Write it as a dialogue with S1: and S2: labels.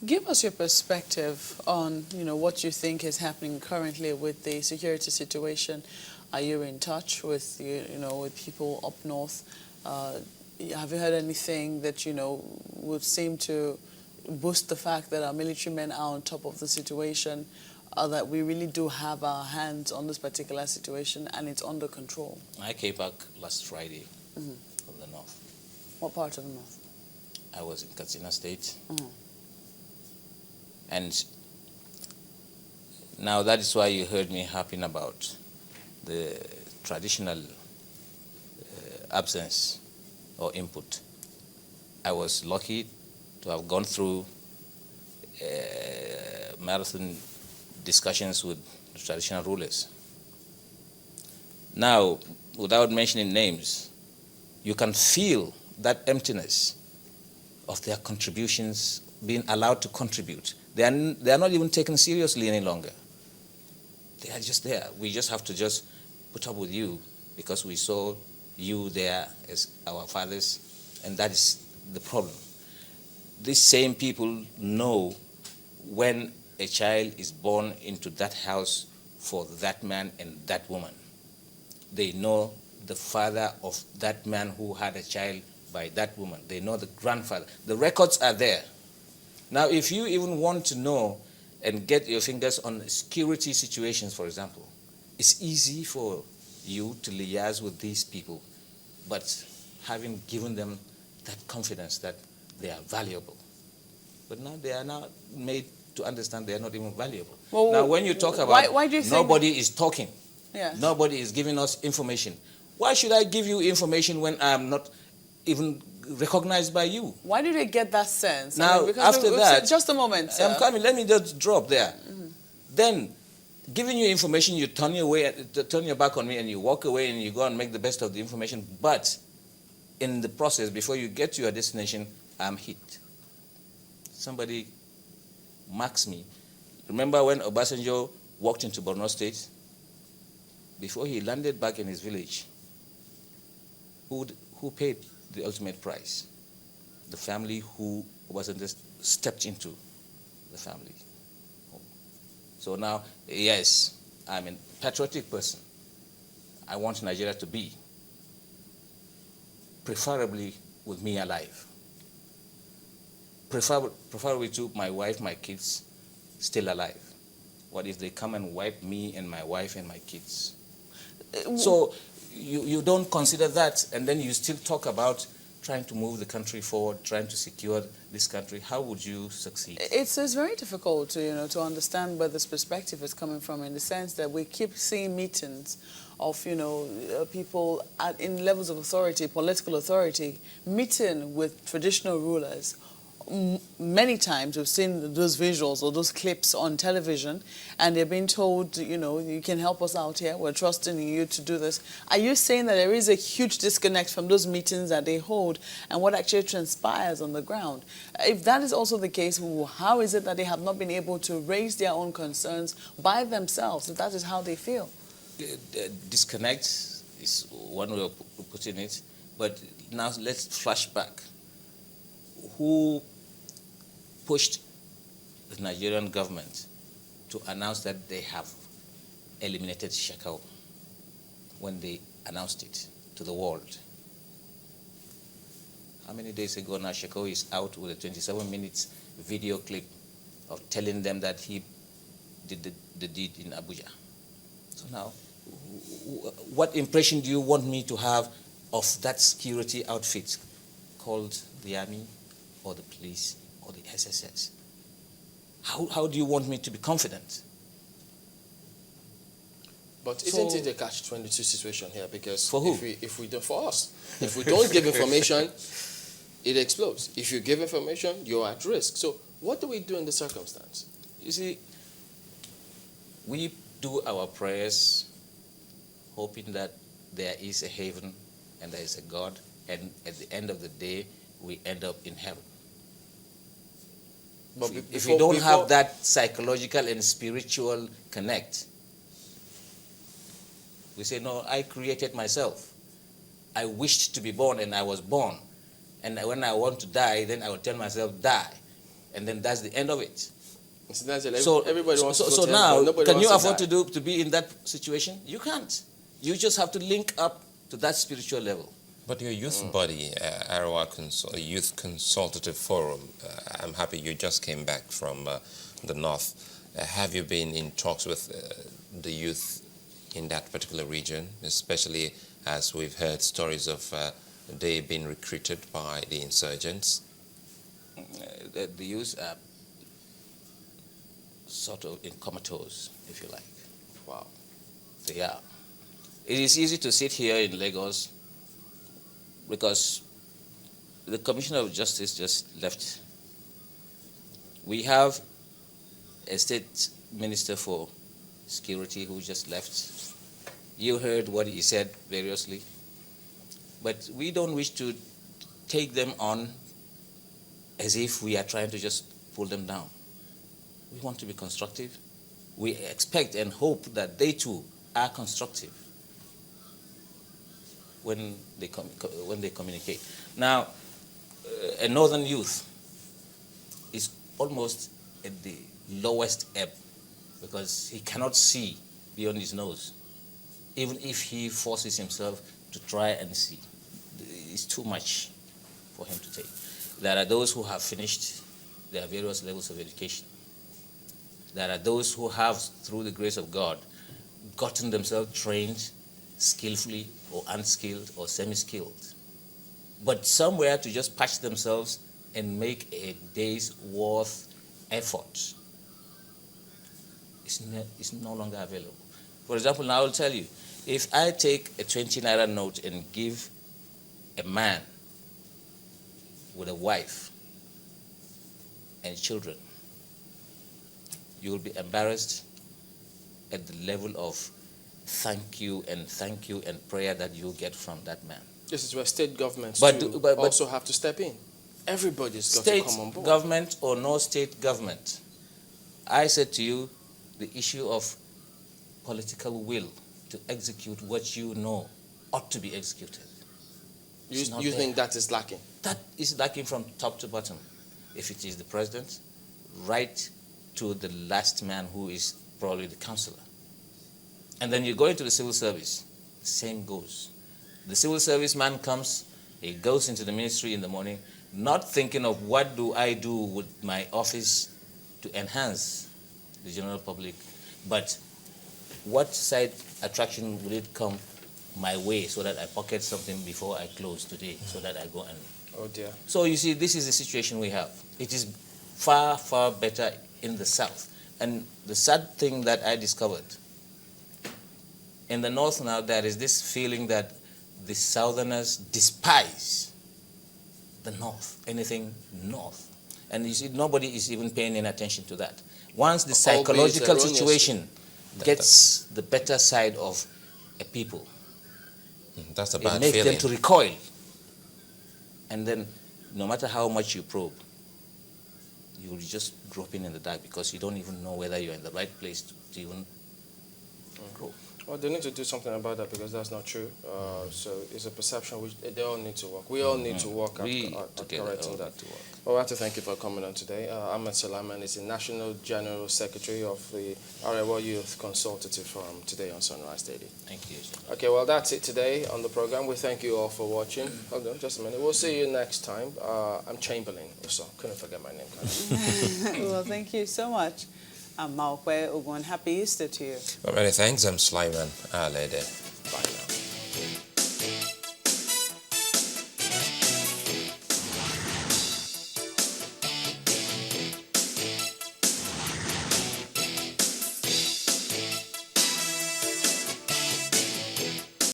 S1: Give us your perspective on, what you think is happening currently with the security situation. Are you in touch with, with people up north? Have you heard anything that, would seem to boost the fact that our military men are on top of the situation, that we really do have our hands on this particular situation and it's under control?
S2: I came back last Friday from the north.
S1: What part of the north?
S2: I was in Katsina State.
S1: Mhm.
S2: And now that is why you heard me harping about the traditional absence or input. I was lucky to have gone through marathon discussions with the traditional rulers. Now, without mentioning names, you can feel that emptiness of their contributions, being allowed to contribute. They are not even taken seriously any longer. They are just there. We just have to just put up with you because we saw you there as our fathers, and that is the problem. These same people know when a child is born into that house for that man and that woman. They know the father of that man who had a child by that woman. They know the grandfather. The records are there. Now, if you even want to know and get your fingers on security situations, for example, it's easy for you to liaise with these people, but having given them that confidence that they are valuable. But now they are now made to understand they are not even valuable.
S1: Well,
S2: now, when you talk about
S1: why do you
S2: nobody is talking,
S1: Yes.
S2: nobody is giving us information, why should I give you information when I'm not even recognized by you?
S1: Why do they get that sense?
S2: Now,
S1: because
S2: after that,
S1: just a moment, sir.
S2: I'm coming. Let me just drop there. Then, giving you information, you turn your back on me, and you walk away, and you go and make the best of the information. But in the process, before you get to your destination, I'm hit. Somebody marks me. Remember when Obasanjo walked into Borno State? Before he landed back in his village, who paid the ultimate price? The family who Obasanjo stepped into the family. So now, yes, I'm a patriotic person. I want Nigeria to be, preferably with me alive. Preferably to my wife, my kids, still alive. What if they come and wipe me and my wife and my kids? So you don't consider that, and then you still talk about trying to move the country forward, trying to secure this country. How would you succeed?
S1: It's very difficult to, to understand where this perspective is coming from, in the sense that we keep seeing meetings of, people in levels of authority, political authority, meeting with traditional rulers. Many times we've seen those visuals or those clips on television, and they're being told, you can help us out here, we're trusting in you to do this. Are you saying that there is a huge disconnect from those meetings that they hold and what actually transpires on the ground? If that is also the case, how is it that they have not been able to raise their own concerns by themselves, if that is how they feel?
S2: Disconnect is one way of putting it, but now let's flash back. Who pushed the Nigerian government to announce that they have eliminated Shekau when they announced it to the world? How many days ago now Shekau is out with a 27 minutes video clip of telling them that he did the deed in Abuja? So now, what impression do you want me to have of that security outfit called the army or the police or the SSS? How do you want me to be confident?
S3: But isn't it a catch-22 situation here? Because
S2: for who?
S3: If we don't, for us, if we don't give information, it explodes. If you give information, you're at risk. So what do we do in this circumstance?
S2: You see, we do our prayers hoping that there is a heaven and there is a God, and at the end of the day, we end up in heaven. But if we don't have that psychological and spiritual connect, we say, no, I created myself. I wished to be born and I was born. And when I want to die, then I will tell myself, die. and then that's the end of it.
S3: So everybody wants to go
S2: so
S3: to
S2: now,
S3: heaven, nobody
S2: can you
S3: wants to
S2: afford
S3: die.
S2: to be in that situation? You can't. You just have to link up to that spiritual level.
S4: But your youth body, Arewa Youth Consultative Forum, I'm happy you just came back from the north. Have you been in talks with the youth in that particular region, especially as we've heard stories of they being recruited by the insurgents?
S2: The youth are sort of in comatose, if you like.
S3: Wow.
S2: They are. It is easy to sit here in Lagos because the Commissioner of Justice just left. We have a state minister for security who just left. You heard what he said variously. But we don't wish to take them on as if we are trying to just pull them down. We want to be constructive. We expect and hope that they too are constructive when they communicate. Now, a northern youth is almost at the lowest ebb because he cannot see beyond his nose, even if he forces himself to try and see. It's too much for him to take. There are those who have finished their various levels of education. There are those who have, through the grace of God, gotten themselves trained skillfully or unskilled or semi-skilled. But somewhere to just patch themselves and make a day's worth effort is no longer available. For example, now I will tell you, if I take a 20 naira note and give a man with a wife and children, you will be embarrassed at the level of thank you and prayer that you get from that man.
S3: This is where state governments
S2: But
S3: also have to step in. Everybody's got to come on board.
S2: State government or no state government, I said to you, the issue of political will to execute what you know ought to be executed.
S3: You think that is lacking?
S2: That is lacking from top to bottom. If it is the president, right to the last man who is probably the councillor. And then you go into the civil service, the same goes. The civil service man comes, he goes into the ministry in the morning, not thinking of what do I do with my office to enhance the general public, but what side attraction will it come my way so that I pocket something before I close today, so that I go and...
S3: Oh dear.
S2: So you see, this is the situation we have. It is far, far better in the south. And the sad thing that I discovered, in the north now, there is this feeling that the southerners despise the north, anything north. And you see, nobody is even paying any attention to that. Once the psychological situation gets the better side of a people,
S4: that's a bad
S2: it makes
S4: feeling.
S2: them to recoil. And then, no matter how much you probe, you will just drop in the dark because you don't even know whether you're in the right place to even grow.
S3: Well, they need to do something about that because that's not true. So it's a perception which they all need to work. We all need to work at correcting that. Well, I have to thank you for coming on today. Ahmed Salaman is the National General Secretary of the Arewa Youth Consultative Forum today on Sunrise Daily.
S2: Thank you.
S3: Okay, well, that's it today on the program. We thank you all for watching. Hold on, just a minute. We'll see you next time. I'm Chamberlain, so couldn't forget my name.
S1: Well, thank you so much. I'm Maokwe Ogun. Happy Easter to you.
S4: Well, many thanks. I'm Sulaiman Alede.